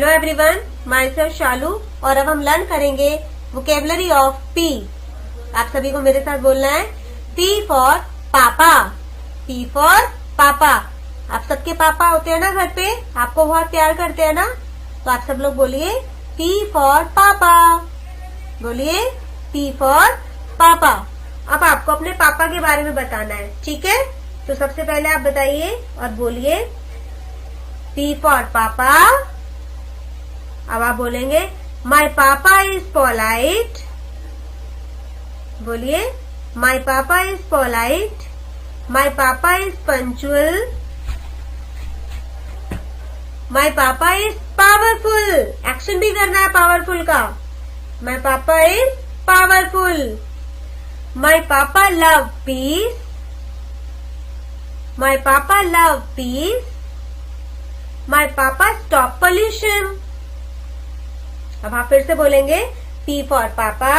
Hello everyone, myself Shalu और अब हम लर्न करेंगे वोकेबलरी ऑफ पी। आप सभी को मेरे साथ बोलना है पी फॉर पापा। पी फॉर पापा। आप सबके पापा होते हैं ना घर पे, आपको बहुत प्यार करते हैं ना, तो आप सब लोग बोलिए पी फॉर पापा। बोलिए पी फॉर पापा। अब आपको अपने पापा के बारे में बताना है, ठीक है? तो सबसे पहले आप बताइए और बोलिए पी फॉर पापा। अब आप बोलेंगे माई पापा इज पोलाइट। बोलिए माई पापा इज पोलाइट। माई पापा इज पंचुअल। माई पापा इज पावरफुल। एक्शन भी करना है पावरफुल का। माई पापा इज पावरफुल। माई पापा लव पीस। माई पापा love peace. My papa stop pollution. अब आप फिर से बोलेंगे पी फॉर पापा।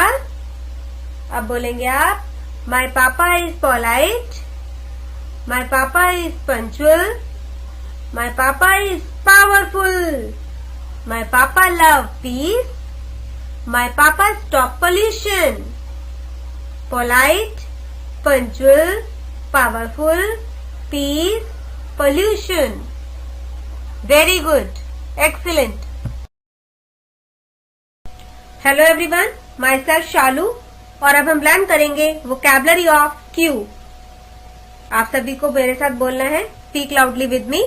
अब बोलेंगे आप माई पापा इज पोलाइट। माई पापा इज पंचुअल। माई पापा इज पावरफुल। माई पापा love peace. My papa stop pollution. Polite, punctual, powerful, peace, pollution. Very good, excellent. Hello everyone, myself Shalu और अब हम लर्न करेंगे वोकैबुलरी ऑफ क्यू। आप सभी को मेरे साथ बोलना है, speak loudly with me.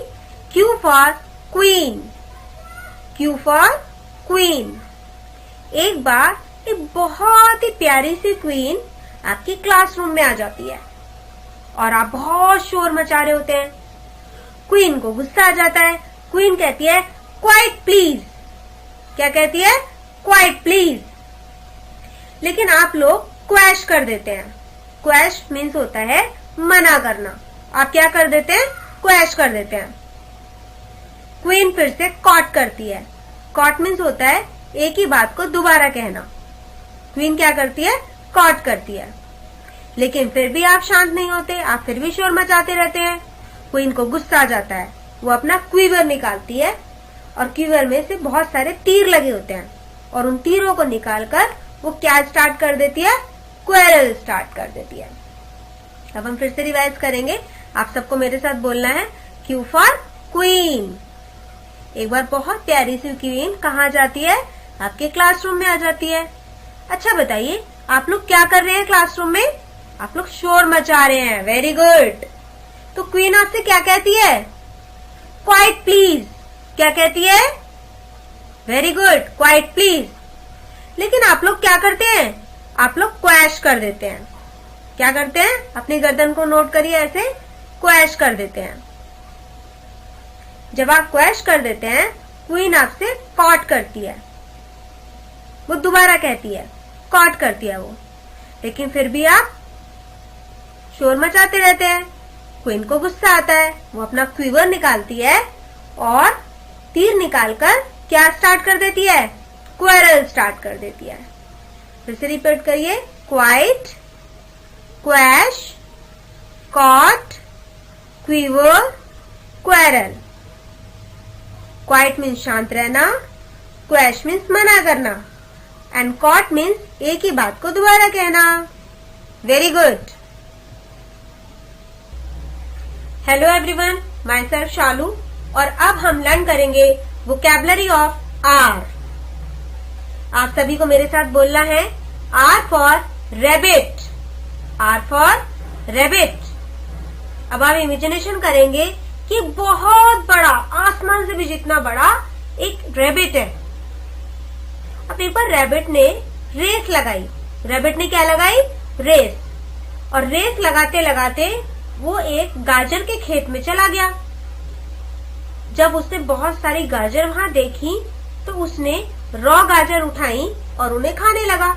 Q for queen. Q for queen. एक बार एक बहुत ही प्यारी सी क्वीन आपकी क्लासरूम में आ जाती है और आप बहुत शोर मचा रहे होते हैं। क्वीन को गुस्सा आ जाता है। क्वीन कहती है क्वाइट प्लीज। क्या कहती है? Quite please. लेकिन आप लोग क्वैश कर देते हैं। क्वैश मीन्स होता है मना करना। आप क्या कर देते हैं? क्वैश कर देते हैं। क्वीन फिर से कॉट करती है। कॉट मीन्स होता है एक ही बात को दोबारा कहना। क्वीन क्या करती है? कॉट करती है। लेकिन फिर भी आप शांत नहीं होते, आप फिर भी शोर मचाते रहते हैं। क्वीन को गुस्सा आ जाता है। वो अपना क्वीवर निकालती है और क्वीवर में से बहुत सारे तीर लगे होते हैं और उन तीरों को निकालकर वो क्या स्टार्ट कर देती है? क्वेरल स्टार्ट कर देती है। अब हम फिर से रिवाइज करेंगे। आप सबको मेरे साथ बोलना है क्यू फॉर क्वीन। एक बार बहुत प्यारी सी क्वीन कहाँ जाती है? आपके क्लासरूम में आ जाती है। अच्छा बताइए, आप लोग क्या कर रहे हैं क्लासरूम में? आप लोग शोर मचा रहे हैं। Very good. तो क्वीन आपसे क्या कहती है? Quite please. क्या कहती है? Very good, quite please. लेकिन आप लोग क्या करते हैं? आप लोग क्वैश कर देते हैं। क्या करते हैं? अपनी गर्दन को नोट करिए, ऐसे क्वैश कर देते हैं। जब आप क्वैश कर देते हैं, क्वीन आपसे कॉट करती है। वो दोबारा कहती है, कॉट करती है वो। लेकिन फिर भी आप शोर मचाते रहते हैं। क्वीन को गुस्सा आता है। वो अपना क्वीवर निकालती है और तीर निकालकर क्या स्टार्ट कर देती है? क्वेरल स्टार्ट कर देती है। फिर से रिपीट करिए, quiet, quash, caught, quiver, quarrel. Quiet means शांत रहना, क्वैश मीन्स मना करना एंड कॉट मीन्स एक ही बात को दोबारा कहना। Very good. Hello everyone, myself Shalu और अब हम लर्न करेंगे वोकैबुलरी ऑफ आर। आप सभी को मेरे साथ बोलना है R for rabbit. R for rabbit. अब आप इमेजिनेशन करेंगे कि बहुत बड़ा, आसमान से भी जितना बड़ा एक रैबिट है। अब एक बार रैबिट ने रेस लगाई। रैबिट ने क्या लगाई? रेस। और रेस लगाते लगाते वो एक गाजर के खेत में चला गया। जब उसने बहुत सारी गाजर वहां देखी तो उसने रॉ गाजर उठाई और उन्हें खाने लगा।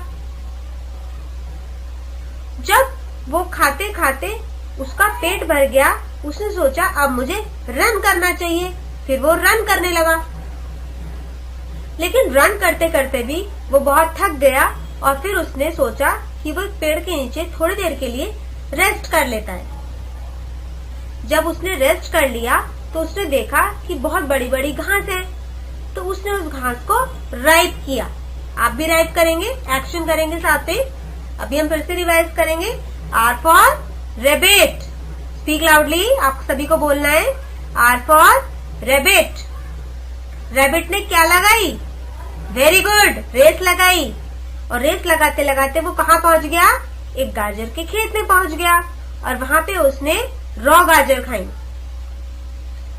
जब वो खाते खाते उसका पेट भर गया, उसने सोचा अब मुझे रन करना चाहिए। फिर वो रन करने लगा। लेकिन रन करते करते भी वो बहुत थक गया और फिर उसने सोचा कि वो पेड़ के नीचे थोड़ी देर के लिए रेस्ट कर लेता है। जब उसने रेस्ट कर लिया तो उसने देखा कि बहुत बड़ी बड़ी घास है। तो उसने उस घास को राइप किया। आप भी राइप करेंगे, एक्शन करेंगे साथ में। अभी हम फिर से रिवाइज करेंगे। R for rabbit, speak loudly, आप सभी को बोलना है। R for rebate. रेबिट ने क्या लगाई? वेरी गुड, रेस लगाई। और रेस लगाते लगाते वो कहाँ पहुंच गया? एक गाजर के खेत में पहुंच गया और वहां पे उसने रॉ गाजर खाई।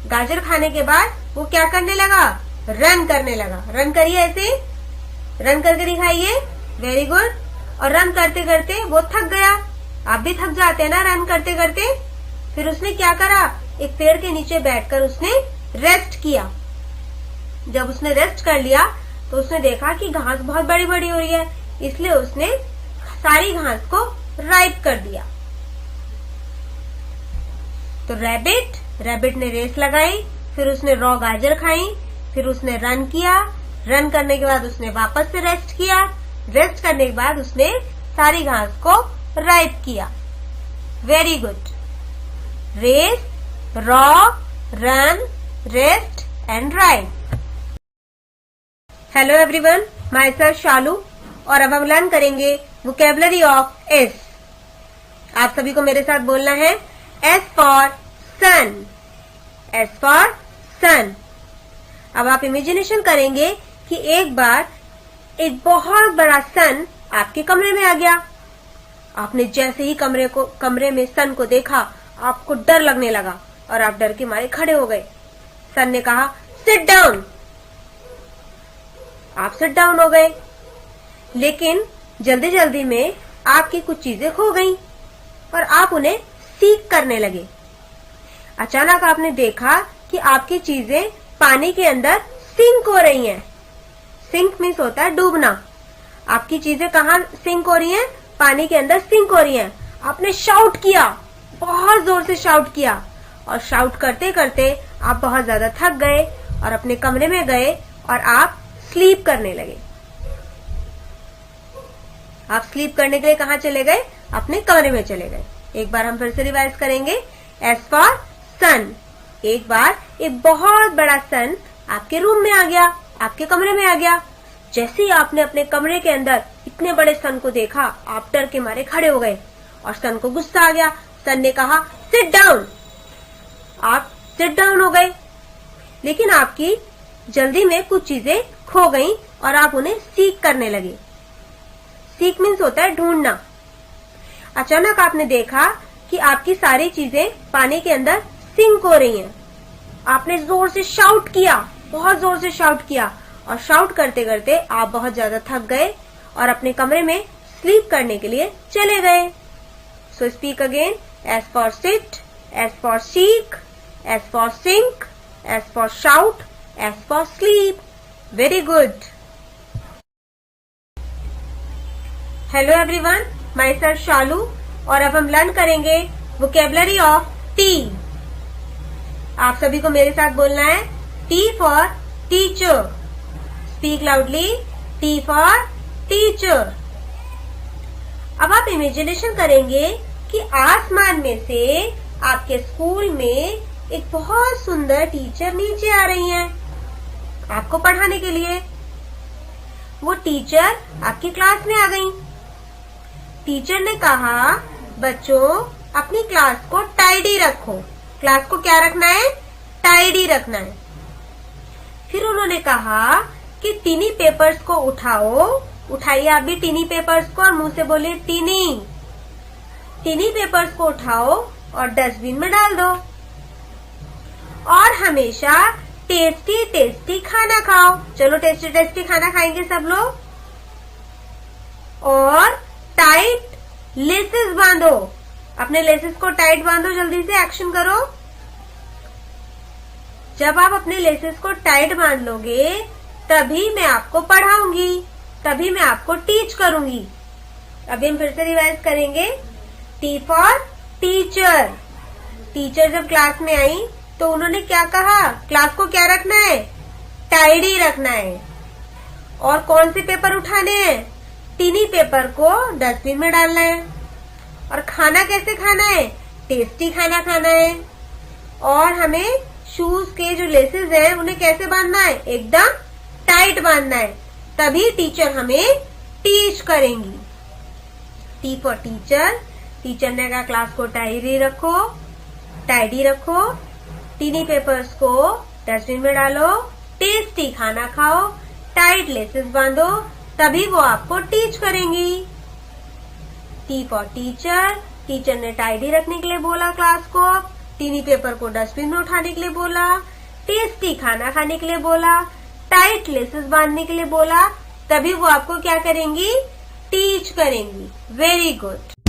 गाजर खाने के बाद वो क्या करने लगा? रन करने लगा। रन करिए, ऐसे रन करके दिखाइए। Very good. और रन करते करते वो थक गया। आप भी थक जाते हैं ना रन करते करते। फिर उसने क्या करा? एक पेड़ के नीचे बैठकर उसने रेस्ट किया। जब उसने रेस्ट कर लिया तो उसने देखा कि घास बहुत बड़ी बड़ी हो रही है, इसलिए उसने सारी घास को राइप कर दिया। तो रैबिट ने रेस लगाई, फिर उसने रॉ गाजर खाई, फिर उसने रन किया। रन करने के बाद उसने वापस से रेस्ट किया। रेस्ट करने के बाद उसने सारी घास को राइप किया। Very good. Race, raw, run, rest and ripe. Hello everyone, myself Shalu और अब हम लर्न करेंगे वोकैबुलरी ऑफ एस। आप सभी को मेरे साथ बोलना है। S for sun. S for sun. अब आप इमेजिनेशन करेंगे कि एक बार एक बहुत बड़ा सन आपके कमरे में आ गया। आपने जैसे ही कमरे में सन को देखा, आपको डर लगने लगा और आप डर के मारे खड़े हो गए। सन ने कहा सिट डाउन। आप सिट डाउन हो गए, लेकिन जल्दी जल्दी में आपकी कुछ चीजें खो गईं और आप उन्हें सीक करने लगे। अचानक आपने देखा कि आपकी चीजें पानी के अंदर सिंक हो रही हैं। सिंक मीन्स होता है डूबना। आपकी चीजें कहाँ सिंक हो रही हैं? पानी के अंदर सिंक हो रही हैं। आपने शाउट किया, बहुत जोर से शाउट किया और शाउट करते करते आप बहुत ज्यादा थक गए और अपने कमरे में गए और आप स्लीप करने लगे। आप स्लीप करने के लिए कहाँ चले गए? अपने कमरे में चले गए। एक बार हम फिर से रिवाइज करेंगे। एस फॉर सन। एक बार एक बहुत बड़ा सन आपके रूम में आ गया, आपके कमरे में आ गया। जैसे ही आपने अपने कमरे के अंदर इतने बड़े सन को देखा, आप डर के मारे खड़े हो गए और सन को गुस्सा आ गया। सन ने कहा सिट डाउन। आप सिट डाउन हो गए, लेकिन आपकी जल्दी में कुछ चीजें खो गईं और आप उन्हें सीक करने लगे। सीक मीन्स होता है ढूंढना। अचानक आपने देखा कि आपकी सारी चीजें पानी के अंदर सिंक हो रही हैं। आपने जोर से शाउट किया, बहुत जोर से शाउट किया और शाउट करते करते आप बहुत ज्यादा थक गए और अपने कमरे में स्लीप करने के लिए चले गए। So speak again. S for sit, S for seek, S for sink, S for shout, S for sleep. Very good. Hello everyone, myself Shalu और अब हम लर्न करेंगे वोकैबुलरी ऑफ टी। आप सभी को मेरे साथ बोलना है। T for teacher, speak loudly. T for teacher. अब आप इमेजिनेशन करेंगे कि आसमान में से आपके स्कूल में एक बहुत सुंदर टीचर नीचे आ रही हैं आपको पढ़ाने के लिए। वो टीचर आपकी क्लास में आ गई। टीचर ने कहा बच्चों अपनी क्लास को टाइडी रखो। क्लास को क्या रखना है? टाइडी रखना है। फिर उन्होंने कहा कि टिनी पेपर्स को उठाओ। उठाइए आप भी टिनी पेपर्स को और मुंह से बोलिए टिनी। टिनी पेपर्स को उठाओ और डस्टबिन में डाल दो और हमेशा टेस्टी टेस्टी खाना खाओ। चलो टेस्टी टेस्टी खाना खाएंगे सब लोग। और टाइट लेसेस बांधो। अपने लेसेस को टाइट बांधो, जल्दी से एक्शन करो। जब आप अपने लेसेस को टाइट बांध लोगे तभी मैं आपको पढ़ाऊंगी, तभी मैं आपको टीच करूंगी। अभी हम फिर से रिवाइज करेंगे। T for teacher. टीचर जब क्लास में आई तो उन्होंने क्या कहा? क्लास को क्या रखना है? टाइडी रखना है। और कौन से पेपर उठाने हैं? टिनी पेपर को डस्टबिन में डालना है। और खाना कैसे खाना है? टेस्टी खाना खाना है। और हमें शूज के जो लेसेस हैं उन्हें कैसे बांधना है, एकदम टाइट बांधना है, तभी टीचर हमें टीच करेंगी। टी फॉर टीचर, टीचर ने कहा क्लास को टाइडी रखो, टीनी पेपर्स को डस्टबिन में डालो, टेस्टी खाना खाओ, टाइट लेसेस बांधो, तभी वो आपको टीच करेंगी। टी फॉर टीचर, टीचर ने टाइडी रखने के लिए बोला क्लास को, टीनी पेपर को डस्टबिन में उठाने के लिए बोला, टेस्टी खाना खाने के लिए बोला, टाइट लेसेस बांधने के लिए बोला, तभी वो आपको क्या करेंगी, टीच करेंगी। Very good.